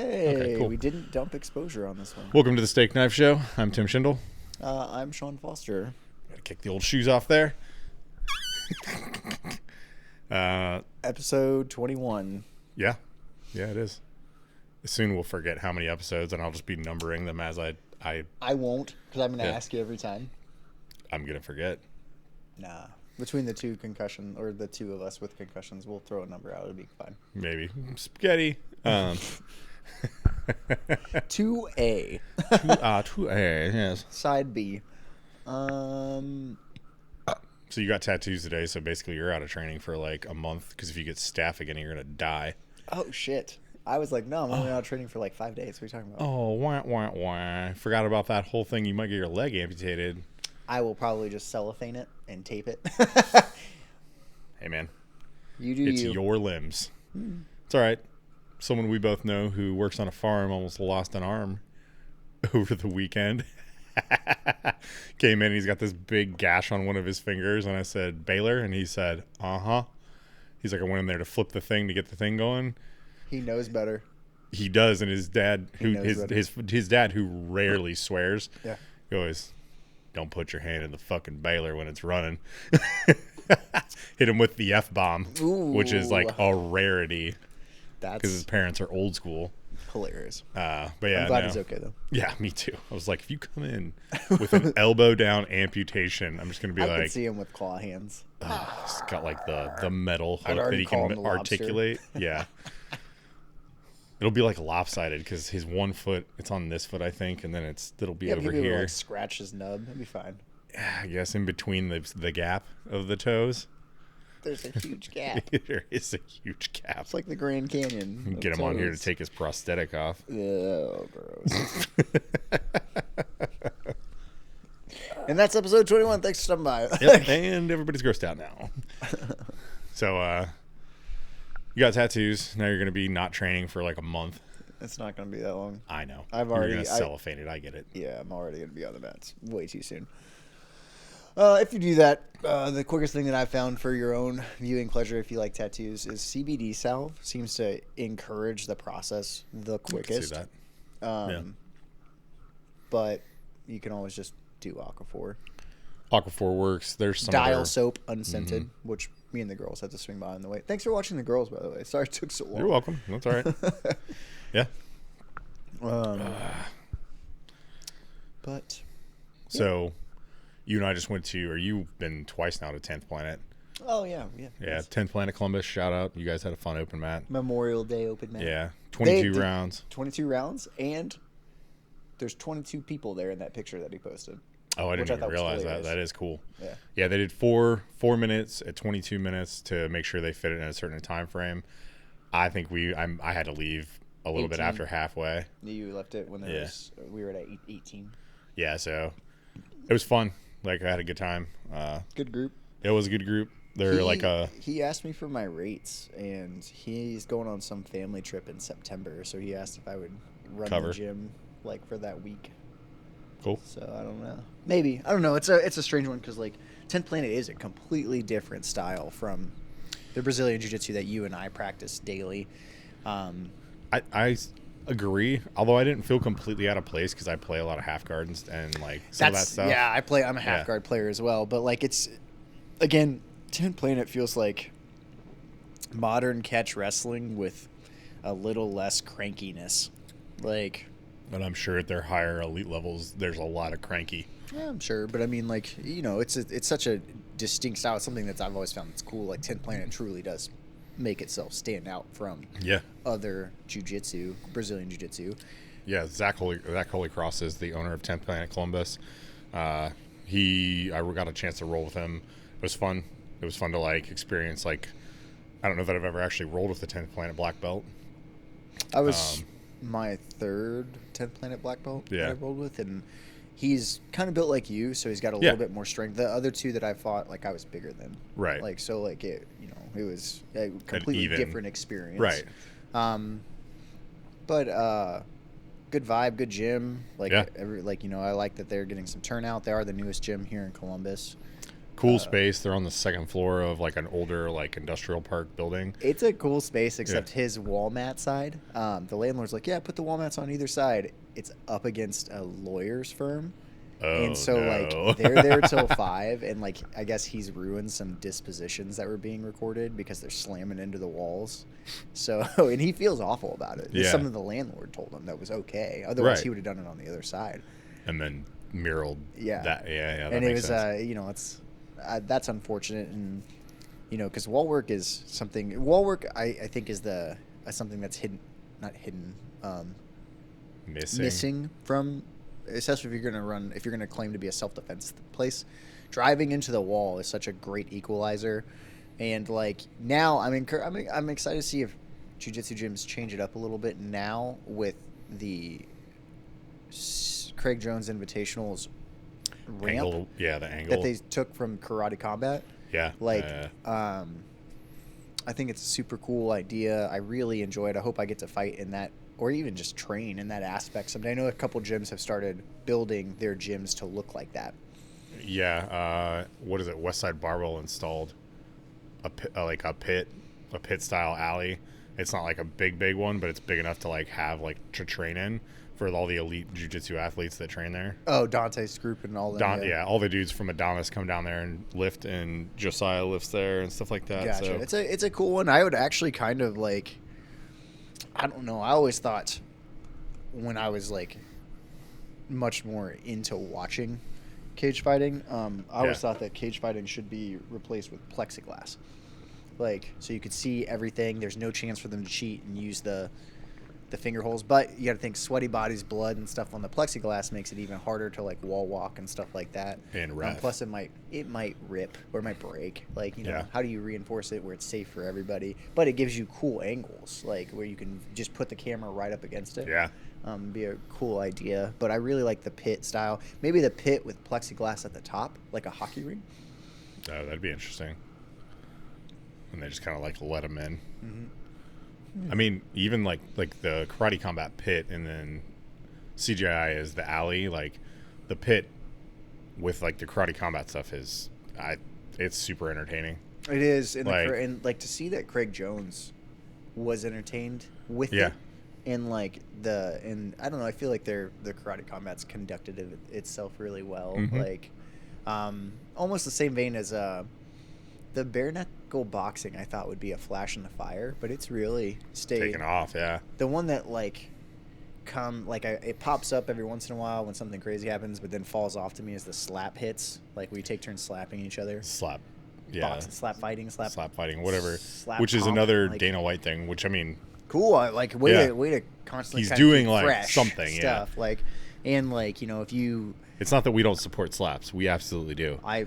Hey, Okay, cool. we didn't dump exposure on this one. Welcome to the Steak Knife Show. I'm Tim Schindel. I'm Sean Foster. Gotta kick the old shoes off there. Episode 21. Yeah, it is. Soon we'll forget how many episodes, and I'll just be numbering them as I won't, because I'm going to Yeah. ask you every time. I'm gonna forget. Nah. Between the two concussion, or the two of us with concussions, we'll throw a number out. It'll be fine. Maybe spaghetti. 2A. Two A. Yes. Side B. So you got tattoos today, so basically you're out of training for like a month because if you get staph again, you're gonna die. Oh, shit. I was like, no, I'm only out of training for like 5 days. What are you talking about? Oh, wah. Forgot about that whole thing. You might get your leg amputated. I will probably just cellophane it and tape it. Hey, man. You do It's you. your limbs. It's all right. Someone we both know who works on a farm almost lost an arm over the weekend. Came in, he's got this big gash on one of his fingers, and I said, Baylor? And he said, uh-huh. He's like, I went in there to flip the thing to get the thing going. He knows better. He does, and his dad, his dad, who rarely swears, Yeah. goes, don't put your hand in the fucking Baylor when it's running. Hit him with the F-bomb, which is like a rarity because his That's parents are old school. hilarious. But yeah, I'm glad he's okay, though. Yeah, me too. I was like, if you come in with an elbow down amputation, I'm just gonna be I like, could see him with claw hands. it's got like the metal I'd hook that already he call can him the lobster. articulate. Yeah. It'll be like lopsided because his one foot, it's on this foot, I think, and then it'll be Yeah, but over he'll be able to, here. like, scratch his nub. It'll be fine. I guess in between the gap of the toes. There's a huge gap. There is a huge gap. It's like the Grand Canyon. Get of him on here to toes. take his prosthetic off. Oh, gross. And that's episode 21. Thanks for stopping by. Yep, and everybody's grossed out now. So, you got tattoos. Now you're going to be not training for like a month. It's not going to be that long. I know. I've You're already- going to cellophane it. I get it. Yeah, I'm already going to be on the mats way too soon. If you do that, the quickest thing that I found for your own viewing pleasure, if you like tattoos, is CBD salve. Seems to encourage the process the I can quickest. see that. But you can always just do Aquaphor. Aquaphor works. There's some Dial other- soap unscented, which me and the girls had to swing by on the way. Thanks for watching the girls, by the way. Sorry it took so long. You're welcome. That's all right. Yeah. But So, you and I just went to, or you've been twice now to 10th Planet. oh yeah. Yeah, Yes. 10th Planet Columbus. Shout out. You guys had a fun open mat. Memorial Day open mat. Yeah. They 22 did- rounds. 22 rounds, and there's 22 people there in that picture that he posted. Oh, I which didn't I even thought was realize that. hilarious. That is cool. Yeah. Yeah, they did four minutes at 22 minutes to make sure they fit it in a certain time frame. I think I had to leave a little bit 18. after halfway. You left it when there Yeah. was we were at 18. Yeah, so it was fun. Like I had a good time. Good group. It was a good group. They're He asked me for my rates, and he's going on some family trip in September, so he asked if I would run Cover. the gym like for that week. cool. So I don't know. Maybe I don't know. It's a strange one because like 10th Planet is a completely different style from the Brazilian Jiu-Jitsu that you and I practice daily. I agree. Although I didn't feel completely out of place because I play a lot of half guard and like some of that stuff. Yeah, I'm a half Yeah. guard player as well, but like it's again 10th Planet feels like modern catch wrestling with a little less crankiness. Like But I'm sure at their higher elite levels, there's a lot of cranky. yeah, I'm sure, but I mean, like it's such a distinct style. It's something that I've always found that's cool. Like 10th Planet truly does make itself stand out from Yeah. other jiu-jitsu, Brazilian jiu-jitsu. Yeah, Zach Holycross is the owner of 10th Planet Columbus. I got a chance to roll with him. It was fun. It was fun to like experience like I don't know that I've ever actually rolled with the 10th Planet black belt. I was my third 10th Planet black belt Yeah. that I rolled with, and he's kind of built like you, so he's got a Yeah. little bit more strength. The other two that I fought, like I was bigger than. Right. Like so, like it was a completely even- different experience. Right. But good vibe, good gym. Like Yeah. I like that they're getting some turnout. They are the newest gym here in Columbus. Cool space. They're on the second floor of like an older like industrial park building. It's a cool space, except his wall mat side. The landlord's like, yeah, put the wall mats on either side. It's up against a lawyer's firm. Oh, And so, no. like, they're there till 5, and, like, I guess he's ruined some dispositions that were being recorded because they're slamming into the walls. So, and he feels awful about it. It's something the landlord told him that was okay. Otherwise, he would have done it on the other side. And then muraled that. Yeah, that and makes it was, sense. that's unfortunate. And, because wall work is something, I think, is something that's not hidden, missing from, especially if you're going to claim to be a self-defense place. Driving into the wall is such a great equalizer. And like now I'm excited to see if jiu-jitsu gyms change it up a little bit now with the Craig Jones Invitational's ramp the angle that they took from Karate Combat. I think it's a super cool idea. I really enjoy it. I hope I get to fight in that, or even just train in that aspect someday. I know a couple gyms have started building their gyms to look like that. Yeah, what is it? Westside Barbell installed a pit style alley. It's not like a big one, but it's big enough to like have like to train in for all the elite jiu-jitsu athletes that train there. Oh, Dante's group and all that. Yeah, all the dudes from Adonis come down there and lift, and Josiah lifts there and stuff like that. Gotcha. So It's a cool one. I would actually kind of like, I don't know. I always thought when I was like much more into watching cage fighting, I always thought that cage fighting should be replaced with plexiglass. Like, so you could see everything. There's no chance for them to cheat and use the finger holes. But you got to think sweaty bodies, blood, and stuff on the plexiglass makes it even harder to like wall walk and stuff like that. And ref. Plus, it might rip or it might break. Like, how do you reinforce it where it's safe for everybody? But it gives you cool angles, like where you can just put the camera right up against it. Yeah. Be a cool idea. But I really like the pit style. Maybe the pit with plexiglass at the top, like a hockey ring. Oh, that'd be interesting. And they just kind of like let them in. Mm-hmm. I mean, even like the Karate Combat pit, and then CGI is the alley. Like the pit with like the Karate Combat stuff it's super entertaining. It is, and like to see that Craig Jones was entertained with it, and I don't know. I feel like the Karate Combat's conducted itself really well. Mm-hmm. Like, almost the same vein as the bare knuckle boxing. I thought would be a flash in the fire, but it's really taken off. Yeah, the one that it pops up every once in a while when something crazy happens, but then falls off to me as the slap hits. Like we take turns slapping each other. Slap fighting, whatever. Which is comp, another Dana White thing. Which I mean, cool. Way to constantly. He's kind doing of like fresh something stuff. Yeah. If you. It's not that we don't support slaps. We absolutely do. I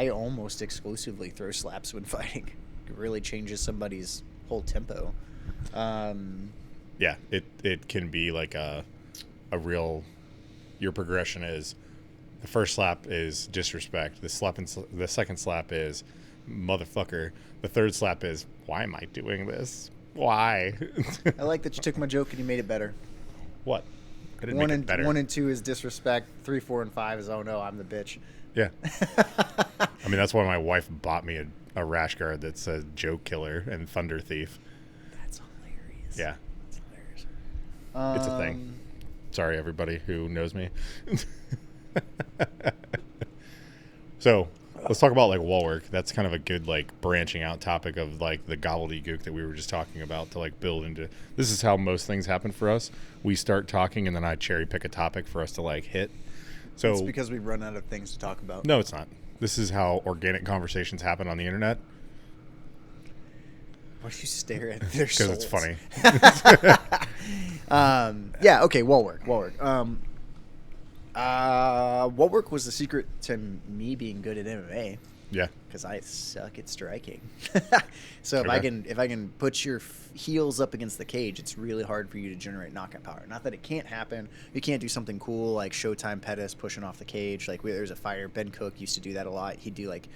almost exclusively throw slaps when fighting. It really changes somebody's whole tempo. Yeah, it can be like a real. Your progression is the first slap is disrespect. The second slap is motherfucker. The third slap is why am I doing this? Why? I like that you took my joke and you made it better. What? I didn't make it better. 1 and 2 is disrespect. 3, 4, and 5 is oh no, I'm the bitch. Yeah. I mean, that's why my wife bought me a rash guard that says joke killer and thunder thief. That's hilarious. Yeah. That's hilarious. It's a thing. Sorry, everybody who knows me. So let's talk about like wall work. That's kind of a good like branching out topic of like the gobbledygook that we were just talking about to like build into. This is how most things happen for us. We start talking and then I cherry pick a topic for us to like hit. So it's because we run out of things to talk about. No, it's not. This is how organic conversations happen on the internet. Why do you stare at their souls? Because it's funny. Yeah. Okay. Wall work. Wall work was the secret to me being good at MMA. Yeah. Because I suck at striking. So if I can put your heels up against the cage, it's really hard for you to generate knockout power. Not that it can't happen. You can't do something cool like Showtime Pettis pushing off the cage. Like there's a fighter, Ben Cook used to do that a lot. He'd do like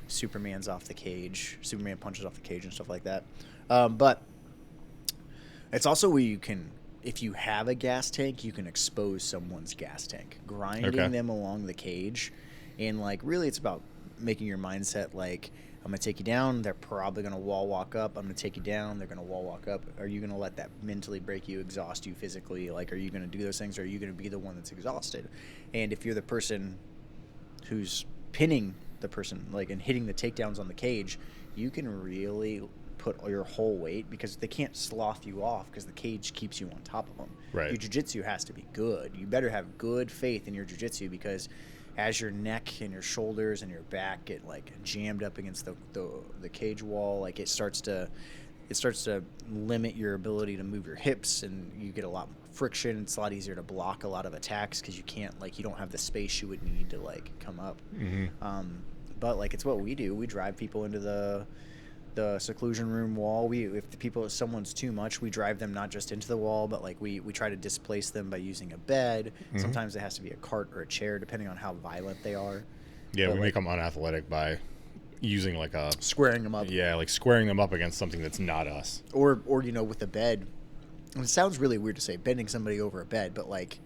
Superman's off the cage, Superman punches off the cage and stuff like that. But it's also where you can, if you have a gas tank, you can expose someone's gas tank. Grinding them along the cage And like really it's about making your mindset like I'm going to take you down, they're probably going to wall walk up. I'm going to take you down, they're going to wall walk up. Are you going to let that mentally break you, exhaust you physically? Like are you going to do those things, or are you going to be the one that's exhausted? And if you're the person who's pinning the person like and hitting the takedowns on the cage, you can really put your whole weight, because they can't slough you off because the cage keeps you on top of them. Right. Your jiu-jitsu has to be good. You better have good faith in your jiu-jitsu, because as your neck and your shoulders and your back get like jammed up against the cage wall, like it starts to limit your ability to move your hips, and you get a lot more friction. It's a lot easier to block a lot of attacks because you don't have the space you would need to like come up. But like it's what we do. We drive people into the seclusion room wall. If someone's too much, we drive them not just into the wall, but like we try to displace them by using a bed. Sometimes it has to be a cart or a chair, depending on how violent they are. Yeah, we make them unathletic by using like a squaring them up. Yeah, like squaring them up against something that's not us. Or with a bed. And it sounds really weird to say bending somebody over a bed, but like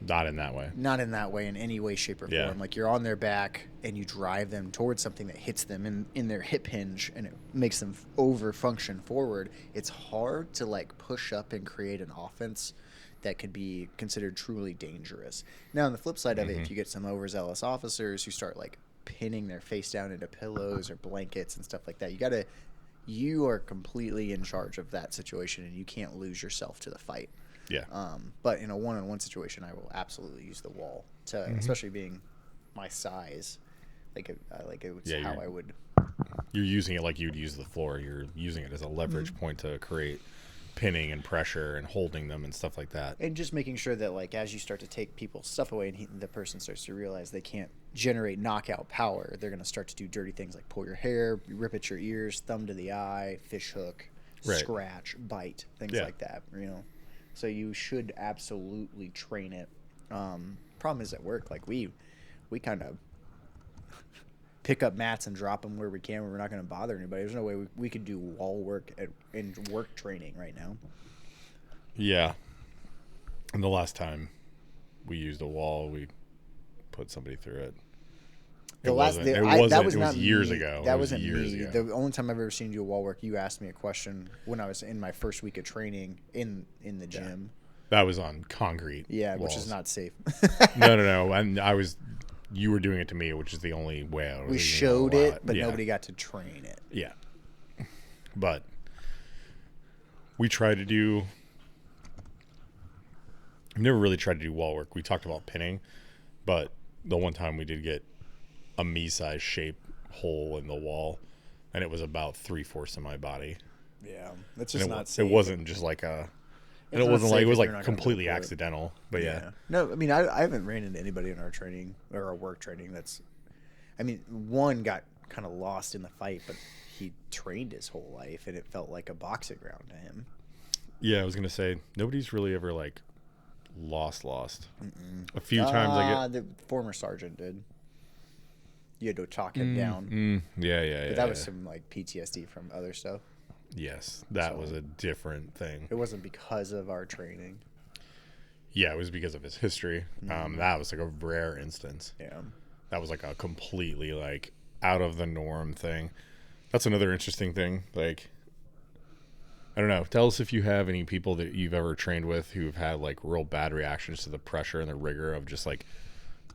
not in that way. Not in that way, in any way, shape, or form. Like you're on their back and you drive them towards something that hits them in their hip hinge, and it makes them over function forward. It's hard to like push up and create an offense that could be considered truly dangerous. Now, on the flip side of it, if you get some overzealous officers who start like pinning their face down into pillows or blankets and stuff like that, you are completely in charge of that situation, and you can't lose yourself to the fight. Yeah. But in a one-on-one situation, I will absolutely use the wall to, especially being my size. How I would. You're using it like you'd use the floor. You're using it as a leverage point to create pinning and pressure and holding them and stuff like that. And just making sure that like as you start to take people's stuff away and the person starts to realize they can't generate knockout power, they're going to start to do dirty things like pull your hair, rip at your ears, thumb to the eye, fish hook, scratch, bite, things like that. So you should absolutely train it. Problem is at work, like we kind of pick up mats and drop them where we can. We're not going to bother anybody. There's no way we could do wall work in work training right now. Yeah. And the last time we used a wall, we put somebody through it. That was years ago. That wasn't me. The only time I've ever seen you do a wall work, you asked me a question when I was in my first week of training in the gym. That was on concrete. Yeah, walls. Which is not safe. No. And you were doing it to me, which is the only way I was. We showed it, but nobody got to train it. Yeah. But we tried to do. We never really tried to do wall work. We talked about pinning, but the one time we did get a me-size shape hole in the wall, and it was about 3/4 of my body. Yeah, that's just not safe. It wasn't just like a. And it wasn't like it was like completely accidental, but yeah. No, I mean I haven't ran into anybody in our training or our work training that's. I mean, one got kind of lost in the fight, but he trained his whole life, and it felt like a boxing round to him. Yeah, I was gonna say nobody's really ever like lost. A few times the former sergeant did. You had to talk him down. Yeah. But that was some like PTSD from other stuff. Yes, that was a different thing. It wasn't because of our training. Yeah, it was because of his history. That was like a rare instance. Yeah. That was like a completely like out of the norm thing. That's another interesting thing. Like, I don't know. Tell us if you have any people that you've ever trained with who've had like real bad reactions to the pressure and the rigor of just like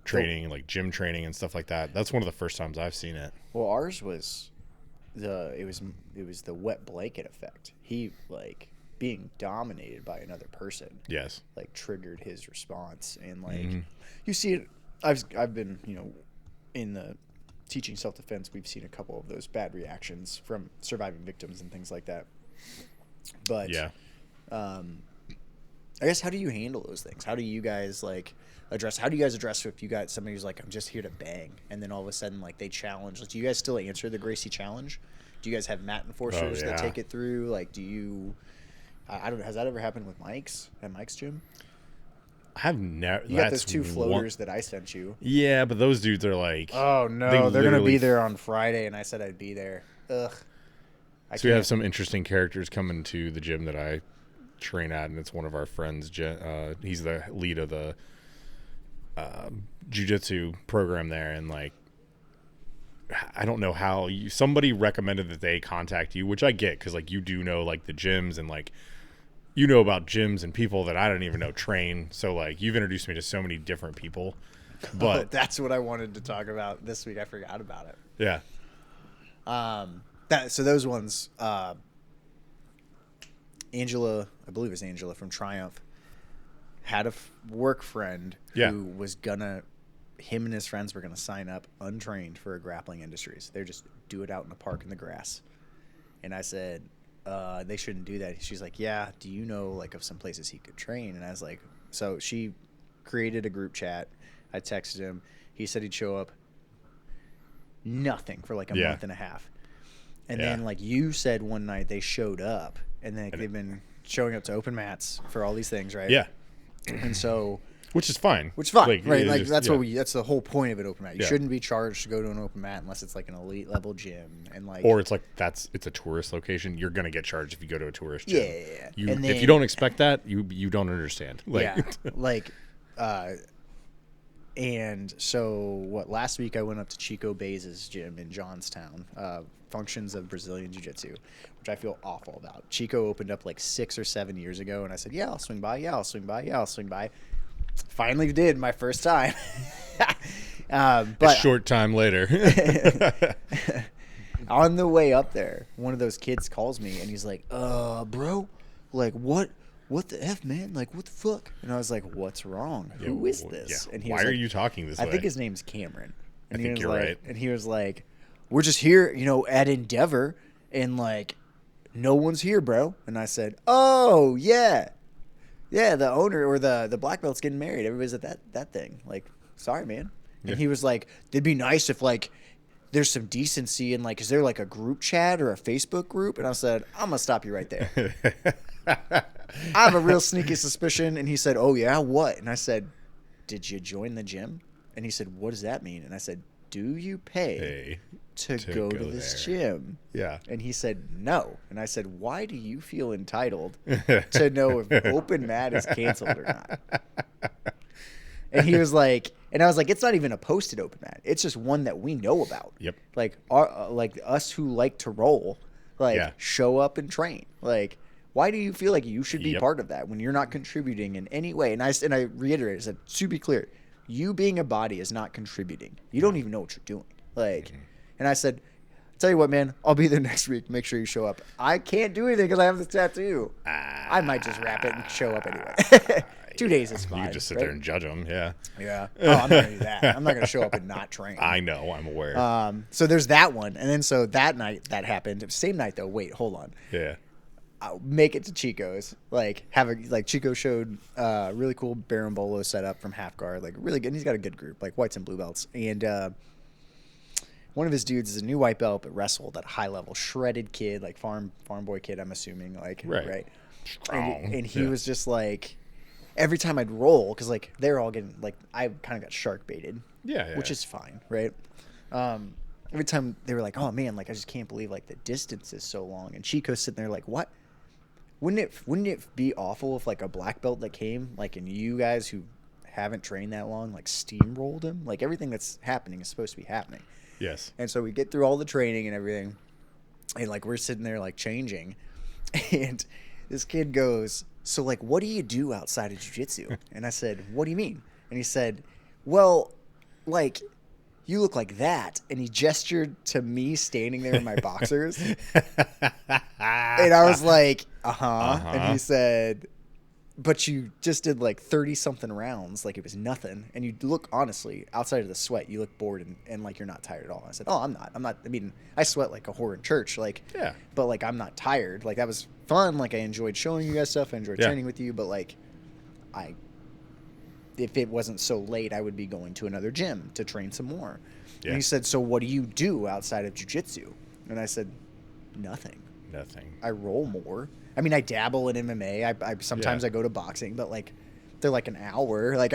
training, like gym training and stuff like that. That's one of the first times I've seen it. Well, ours was it was the wet blanket effect. He like being dominated by another person. Yes. Like triggered his response, and like you see it. I've been in the teaching self-defense. We've seen a couple of those bad reactions from surviving victims and things like that. But yeah, I guess how do you handle those things? How do you guys address if you got somebody who's like, I'm just here to bang, and then all of a sudden like they challenge? Like, do you guys still answer the Gracie challenge? Do you guys have mat enforcers that take it through? Like, do you? I don't know. Has that ever happened with Mike's gym? I've never. You got those two floaters that I sent you. Yeah, but those dudes are like. Oh no, they're gonna be there on Friday, and I said I'd be there. Ugh. So we have some interesting characters coming to the gym that I train at, and it's one of our friends. He's the lead of the jiu-jitsu program there, and like I don't know how somebody recommended that they contact you, which I get because like you do know like the gyms and like you know about gyms and people that I don't even know train. So like you've introduced me to so many different people. But that's what I wanted to talk about this week. I forgot about it. Yeah. So those ones, Angela, I believe it's Angela from Triumph, had a work friend who was him and his friends were gonna sign up untrained for a Grappling Industries. They're just do it out in the park in the grass. And I said, they shouldn't do that. She's like, yeah, do you know like of some places he could train? And I was like, so she created a group chat. I texted him. He said he'd show up. Nothing for like a month and a half. And then like you said one night they showed up and then they've been showing up to open mats for all these things, right? Yeah. And so Which is fine. Like, right? Like just, that's the whole point of an open mat. You Yeah. shouldn't be charged to go to an open mat unless it's like an elite level gym and like or it's like it's a tourist location. You're gonna get charged if you go to a tourist gym. Yeah. If you don't expect that, you don't understand. And so last week I went up to Chico Baez's gym in Johnstown, Functions of Brazilian Jiu-Jitsu, which I feel awful about. Chico opened up like 6 or 7 years ago, and I said, yeah, I'll swing by. Yeah, I'll swing by. Yeah, I'll swing by. Finally did my first time. But a short time later. On the way up there, one of those kids calls me, and he's like, bro, like what the F, man? Like, what the fuck? And I was like, what's wrong? Who is this? Yeah. And he Why was are like, you talking this way? I think his name's Cameron. And I think you're right. And he was like, we're just here, at Endeavor, and like, no one's here, bro. And I said, oh, yeah. Yeah, the owner or the black belt's getting married. Everybody's at that thing. Like, sorry, man. And he was like, it'd be nice if like there's some decency and like, is there like a group chat or a Facebook group? And I said, I'm gonna stop you right there. I have a real sneaky suspicion. And he said, oh yeah, what? And I said, did you join the gym? And he said, what does that mean? And I said, do you pay to go to this gym? Yeah. And he said, no. And I said, why do you feel entitled to know if open mat is canceled or not? And he was like, and I was like, it's not even a posted open mat. It's just one that we know about. Yep. Like like us who like to roll, show up and train. Like, why do you feel like you should be part of that when you're not contributing in any way? And I reiterated, I said, to be clear, you being a body is not contributing. You don't even know what you're doing. Like, and I said, tell you what, man, I'll be there next week. Make sure you show up. I can't do anything because I have this tattoo. I might just wrap it and show up anyway. 2 days is fine. You can just sit there and judge them. Yeah. Yeah. Oh, I'm not going to do that. I'm not going to show up and not train. I know. I'm aware. So there's that one. And then so that night that happened. Same night though. Wait, hold on. Yeah. I'll make it to Chico's. Chico showed really cool Berimbolo setup from Half Guard. Like really good. And he's got a good group, like whites and blue belts. And one of his dudes is a new white belt, but wrestled at a high level, shredded kid, like farm boy kid. I'm assuming, like right. And he was just like, every time I'd roll, because like they're all getting like I kind of got shark baited, which is fine, right? Every time they were like, oh man, like I just can't believe like the distance is so long, and Chico's sitting there like, what? Wouldn't it be awful if like a black belt that came like and you guys who haven't trained that long like steamrolled him? Like everything that's happening is supposed to be happening. Yes. And so we get through all the training and everything, and like we're sitting there like changing, and this kid goes, so like what do you do outside of jiu-jitsu? And I said, what do you mean? And he said, well, like you look like that. And he gestured to me standing there in my boxers. And I was like, And he said, but you just did like 30 something rounds. Like it was nothing. And you look, honestly, outside of the sweat, you look bored and like you're not tired at all. I said, oh, I'm not. I mean, I sweat like a whore in church. Like, yeah. But like, I'm not tired. Like that was fun. Like I enjoyed showing you guys stuff. I enjoyed training with you. But like, if it wasn't so late, I would be going to another gym to train some more. Yeah. And he said, so what do you do outside of jiu-jitsu? And I said, nothing. I roll more. I mean, I dabble in MMA. I sometimes I go to boxing, but like they're like an hour. Like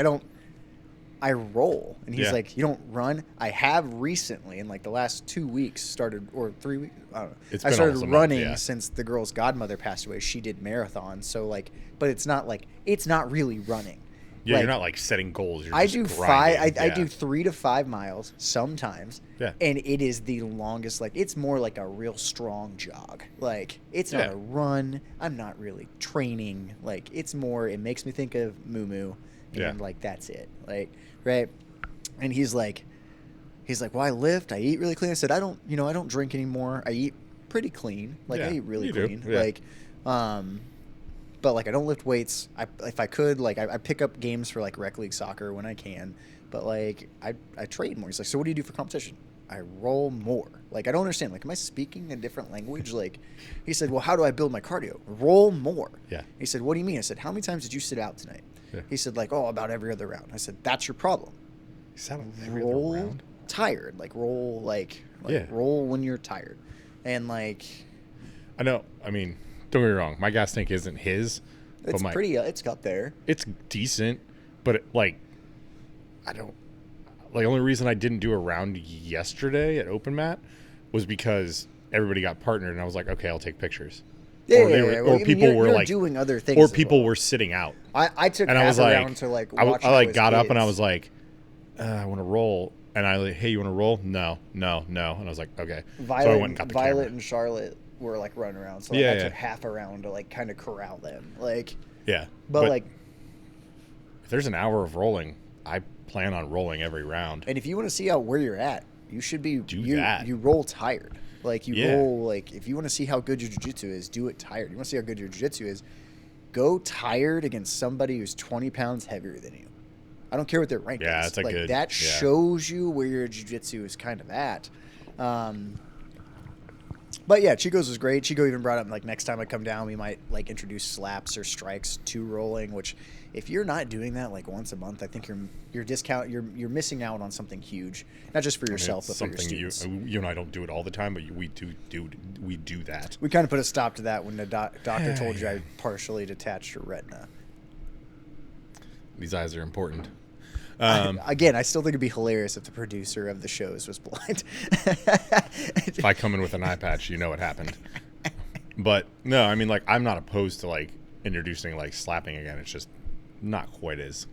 I roll. And he's like, you don't run? I have recently in like the last 2 weeks or 3 weeks. I don't know. I started running since the girl's godmother passed away. She did marathons. So like, but it's not really running. Yeah, Like, you're not like setting goals. You're I just do grinding. I do 3 to 5 miles sometimes. Yeah. And it is the longest. Like, it's more like a real strong jog. Like, it's not Yeah. a run. I'm not really training. Like, it's more. It makes me think of Moo Moo, and like that's it. Like, right. And he's like, well, I lift. I eat really clean. I said, I don't drink anymore. I eat pretty clean. Like, I Yeah, eat really you do. clean. Yeah. Like, but like I don't lift weights. If I could, like I pick up games for like rec league soccer when I can. But like I train more. He's like, so what do you do for competition? I roll more. Like, I don't understand. Like, am I speaking a different language? Like, he said, well, how do I build my cardio? Roll more. Yeah. He said, what do you mean? I said, how many times did you sit out tonight? Yeah. He said, like, oh, about every other round. I said, that's your problem. You sat on every other Roll round. tired. Like, roll Yeah. roll when you're tired. And like, I know. I mean, don't get me wrong. My gas tank isn't his. it's but pretty. It's up there. It's decent, but I don't. Like, the only reason I didn't do a round yesterday at Open Mat was because everybody got partnered, and I was like, okay, I'll take pictures. Yeah, or yeah, were, yeah. or Well, I mean, people were you're like doing other things, or as people well. were sitting out. I took And I was half like, around to like I watch. got up and I was like, I want to roll, and I like, hey, you want to roll? No, and I was like, okay. Violet, So I went and got the camera. and Charlotte were like running around, so like, Yeah, I yeah. took half around to like kind of corral them, like. Yeah, But like, if there's an hour of rolling, I plan on rolling every round. and if you want to see where you're at, you should be that. You roll tired, like you Yeah. roll like if you want to see how good your jiu-jitsu is, do it tired. You want to see how good your jiu-jitsu is, go tired against somebody who's 20 pounds heavier than you. I don't care what their rank is. Yeah, that's a like good- that yeah. shows you where your jiu-jitsu is kind of at. But yeah, Chico's was great. Chico even brought up like next time I come down, we might like introduce slaps or strikes to rolling. Which, if you're not doing that like once a month, I think you're missing out on something huge, not just for yourself It's but for your something students. you and I don't do it all the time, but we do that. We kind of put a stop to that when the doctor told you I partially detached your retina. These eyes are important. Again, I still think it'd be hilarious if the producer of the shows was blind. If I come in with an eye patch, you know what happened. But no, I mean, like, I'm not opposed to like introducing like slapping again. It's just not quite as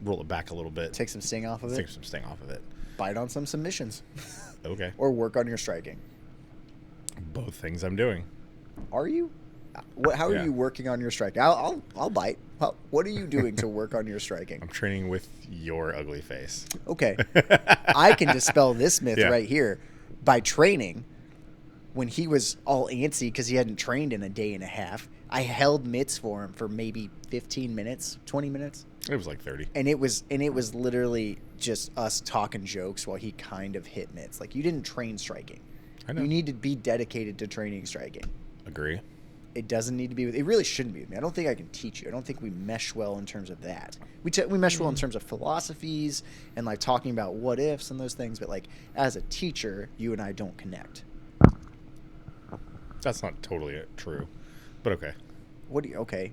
roll it back a little bit. Take some sting off of it. Take some sting off of it. Bite on some submissions. Okay. Or work on your striking. Both things I'm doing. Are you? How are Yeah. you working on your striking? I'll bite. What are you doing to work on your striking? I'm training with your ugly face. Okay. I can dispel this myth Yeah. right here by training. When he was all antsy because he hadn't trained in a day and a half, I held mitts for him for maybe 15 minutes, 20 minutes. It was like 30. And it was literally just us talking jokes while he kind of hit mitts. Like, you didn't train striking. I know. You need to be dedicated to training striking. Agree. It doesn't need to be. It really shouldn't be with me. I don't think I can teach you. I don't think we mesh well in terms of that. We mesh well in terms of philosophies and like talking about what ifs and those things. But like as a teacher, you and I don't connect. That's not totally true, but okay. What do you? Okay,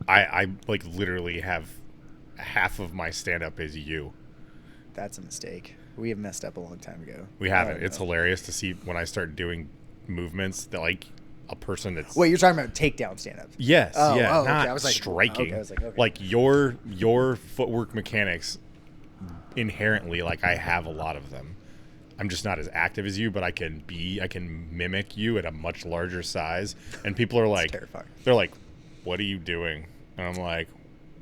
I like literally have half of my stand up is you. that's a mistake. We have messed up a long time ago. We haven't. I It's know. hilarious to see when I start doing movements that like a person that's Wait, you're talking about takedown stand-ups? yes, Oh, yeah, okay. not I was like, striking. okay, I was like, okay. Like your footwork mechanics inherently, like I have a lot of them. I'm just not as active as you, but I can mimic you at a much larger size. And people are like, terrifying. they're like, what are you doing? And I'm like,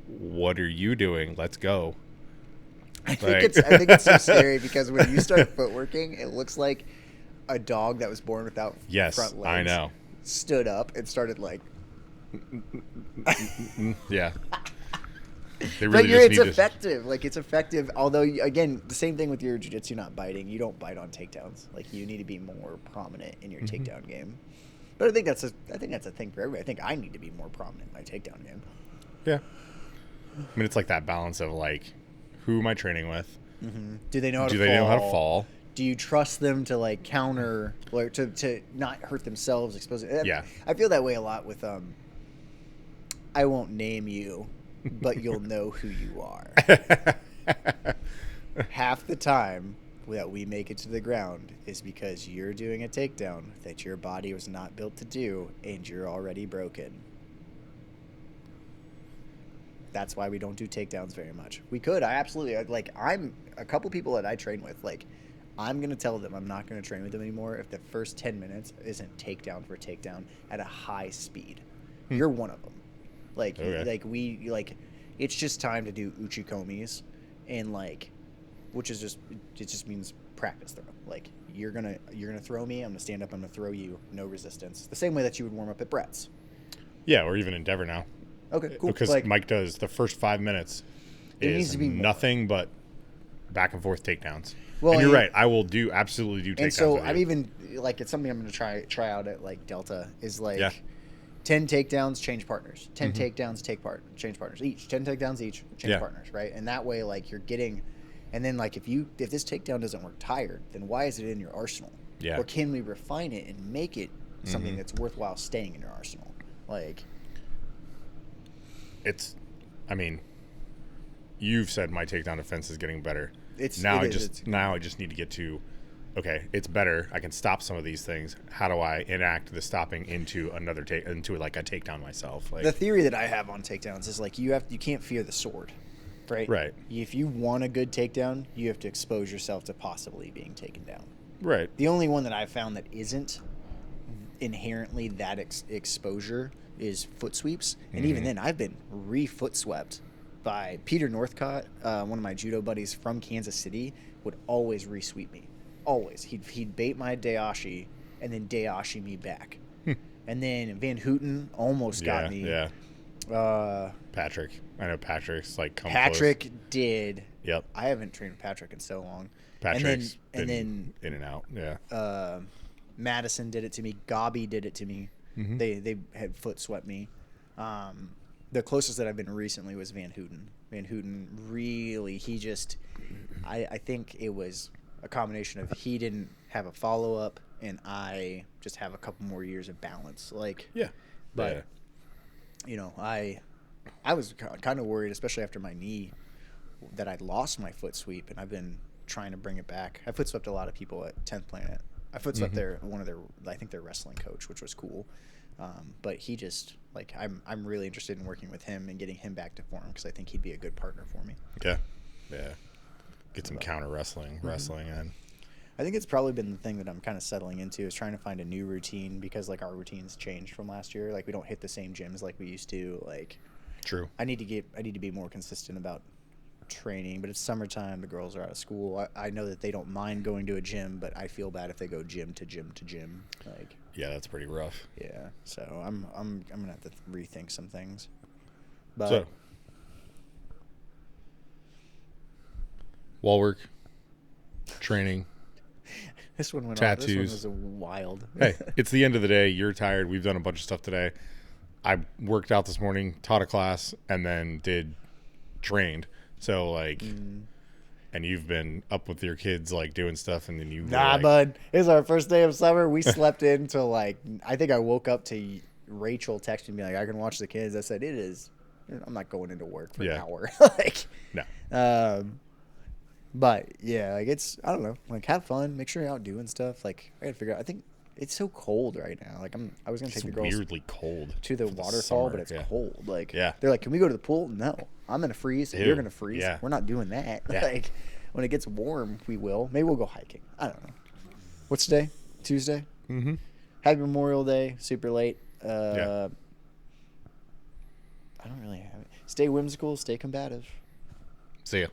what are you doing? Let's go. I think it's so scary because when you start footworking, it looks like a dog that was born without Yes, front legs. I know. Stood up and started like. Yeah. They But really it's just need effective. Like, it's effective. Although, again, the same thing with your jiu-jitsu not biting. You don't bite on takedowns. Like, you need to be more prominent in your takedown game. But I think that's a thing for everybody. I think I need to be more prominent in my takedown game. Yeah. I mean, it's like that balance of like, who am I training with? Mm-hmm. Do they know how to Do fall? they know how to fall? Do you trust them to like counter or to not hurt themselves? Expose it? Yeah. I feel that way a lot with I won't name you, but you'll know who you are. Half the time that we make it to the ground is because you're doing a takedown that your body was not built to do, and you're already broken. That's why we don't do takedowns very much. We could. I absolutely like. I'm a couple people that I train with. Like, I'm gonna tell them I'm not gonna train with them anymore if the first 10 minutes isn't takedown for takedown at a high speed. You're one of them. Like, it's just time to do uchikomis, and like, which is just it just means practice throw. Like, you're gonna throw me. I'm gonna stand up. I'm gonna throw you. No resistance. The same way that you would warm up at Brett's. Yeah, or even Endeavor now. Okay, cool. Because like, Mike does the first 5 minutes It needs is to be nothing but back and forth takedowns. Well, and you're right. I will absolutely do takedowns. And so with I'm you. even like, it's something I'm going to try out at like Delta is like Yeah. 10 takedowns, change partners. 10 takedowns, change partners each. 10 takedowns each, change partners, right? And that way, like, you're getting, and then like if this takedown doesn't work tired, then why is it in your arsenal? Yeah. Or can we refine it and make it something that's worthwhile staying in your arsenal? Like, I mean, you've said my takedown defense is getting better. Now I just need to get to, okay, it's better. I can stop some of these things. How do I enact the stopping into into like a takedown myself? Like, the theory that I have on takedowns is like you can't fear the sword, right? Right. If you want a good takedown, you have to expose yourself to possibly being taken down. Right. The only one that I've found that isn't inherently that exposure is foot sweeps, and even then, I've been foot swept by Peter Northcott, one of my judo buddies from Kansas City, would always re-sweep me. Always. He'd bait my Dayashi and then Dayashi me back. And then Van Houten almost got me. Yeah. Patrick. I know Patrick's like come Patrick close. Did. Yep. I haven't trained with Patrick in so long. Patrick's and then in and out. Yeah. Madison did it to me. Gabi did it to me. They had foot swept me. The closest that I've been recently was Van Houten. Van Houten really, I think it was a combination of he didn't have a follow up and I just have a couple more years of balance. Like, yeah. But you know, I was kind of worried, especially after my knee, that I'd lost my foot sweep, and I've been trying to bring it back. I foot swept a lot of people at 10th Planet. I foot swept I think their wrestling coach, which was cool. But he just like I'm really interested in working with him and getting him back to form because I think he'd be a good partner for me. Yeah. Get some counter wrestling, and I think it's probably been the thing that I'm kind of settling into is trying to find a new routine because like our routines changed from last year. Like we don't hit the same gyms like we used to. Like, true. I need to be more consistent about training, but it's summertime. The girls are out of school. I know that they don't mind going to a gym, but I feel bad if they go gym to gym to gym. Like, yeah, that's pretty rough. Yeah, so I'm gonna have to rethink some things. But so, wall work, training. This one went tattoos. This one was wild. Hey, it's the end of the day. You're tired. We've done a bunch of stuff today. I worked out this morning, taught a class, and then trained. So like, and you've been up with your kids like doing stuff, and then bud. It was our first day of summer. We slept in till like I think I woke up to Rachel texting me like I can watch the kids. I said it is. I'm not going into work for an hour. Like no. But yeah, like I don't know. Like have fun. Make sure you're out doing stuff. Like I gotta figure out. I think it's so cold right now. Like I was gonna take the girls weirdly cold to the waterfall, but it's cold. Like they're like, can we go to the pool? No, I'm gonna freeze. You're gonna freeze. Yeah. We're not doing that. Yeah. Like when it gets warm, we will. Maybe we'll go hiking. I don't know. What's today? Tuesday. Mm-hmm. Happy Memorial Day. Super late. Yeah. I don't really have it. Stay whimsical. Stay combative. See ya.